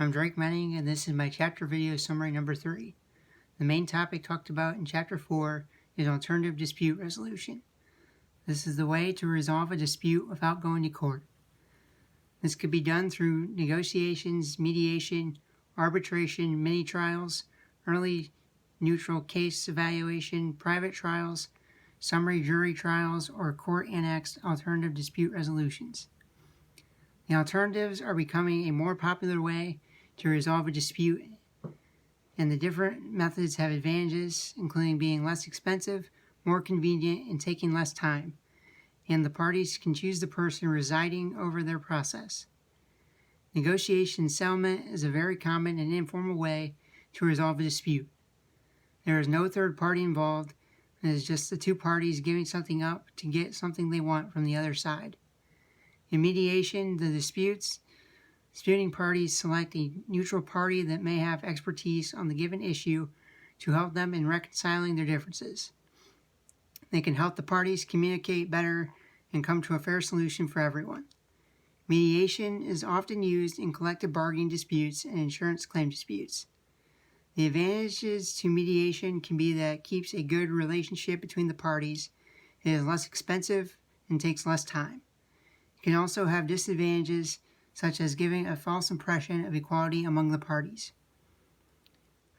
I'm Drake Manning, and this is my chapter video summary number 3. The main topic talked about in chapter 4 is alternative dispute resolution. This is the way to resolve a dispute without going to court. This could be done through negotiations, mediation, arbitration, mini-trials, early neutral case evaluation, private trials, summary jury trials, or court-annexed alternative dispute resolutions. The alternatives are becoming a more popular way to resolve a dispute, and the different methods have advantages, including being less expensive, more convenient, and taking less time, and the parties can choose the person residing over their process. Negotiation and settlement is a very common and informal way to resolve a dispute. There is no third party involved, and it is just the two parties giving something up to get something they want from the other side. In mediation, the disputing parties select a neutral party that may have expertise on the given issue to help them in reconciling their differences. They can help the parties communicate better and come to a fair solution for everyone. Mediation is often used in collective bargaining disputes and insurance claim disputes. The advantages to mediation can be that it keeps a good relationship between the parties, it is less expensive, and takes less time. It can also have disadvantages, such as giving a false impression of equality among the parties.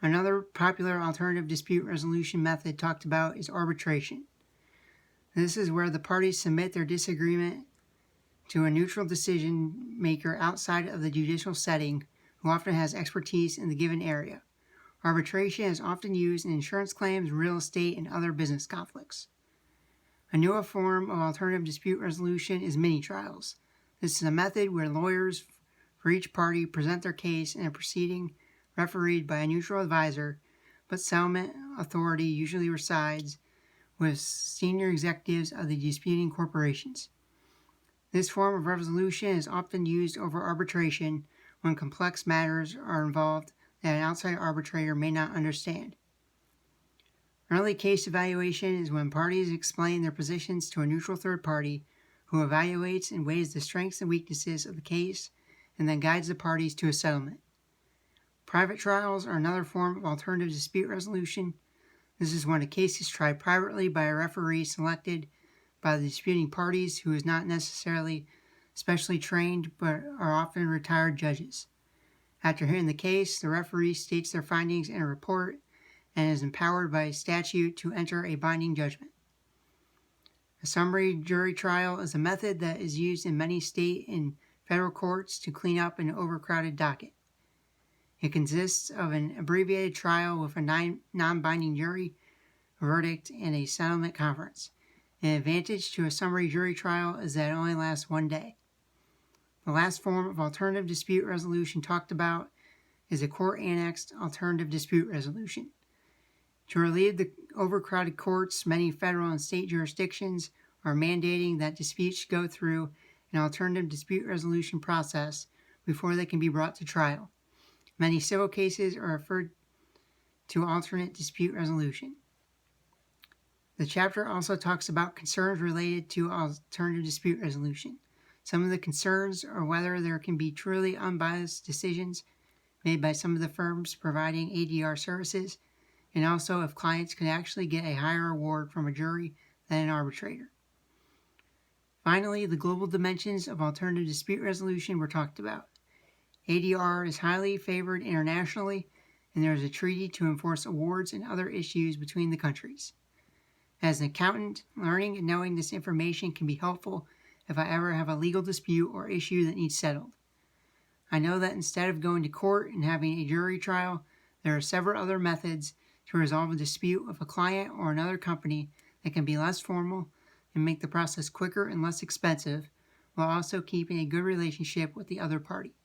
Another popular alternative dispute resolution method talked about is arbitration. This is where the parties submit their disagreement to a neutral decision maker outside of the judicial setting who often has expertise in the given area. Arbitration is often used in insurance claims, real estate, and other business conflicts. A newer form of alternative dispute resolution is mini-trials. This is a method where lawyers for each party present their case in a proceeding refereed by a neutral advisor, but settlement authority usually resides with senior executives of the disputing corporations. This form of resolution is often used over arbitration when complex matters are involved that an outside arbitrator may not understand. Early case evaluation is when parties explain their positions to a neutral third party who evaluates and weighs the strengths and weaknesses of the case and then guides the parties to a settlement. Private trials are another form of alternative dispute resolution. This is when a case is tried privately by a referee selected by the disputing parties who is not necessarily specially trained but are often retired judges. After hearing the case, the referee states their findings in a report and is empowered by statute to enter a binding judgment. A summary jury trial is a method that is used in many state and federal courts to clean up an overcrowded docket. It consists of an abbreviated trial with a non-binding jury verdict and a settlement conference. An advantage to a summary jury trial is that it only lasts 1 day. The last form of alternative dispute resolution talked about is a court-annexed alternative dispute resolution. To relieve the overcrowded courts, many federal and state jurisdictions are mandating that disputes go through an alternative dispute resolution process before they can be brought to trial. Many civil cases are referred to alternate dispute resolution. The chapter also talks about concerns related to alternative dispute resolution. Some of the concerns are whether there can be truly unbiased decisions made by some of the firms providing ADR services, and also if clients can actually get a higher award from a jury than an arbitrator. Finally, the global dimensions of alternative dispute resolution were talked about. ADR is highly favored internationally, and there is a treaty to enforce awards and other issues between the countries. As an accountant, learning and knowing this information can be helpful if I ever have a legal dispute or issue that needs settled. I know that instead of going to court and having a jury trial, there are several other methods to resolve a dispute with a client or another company that can be less formal and make the process quicker and less expensive, while also keeping a good relationship with the other party.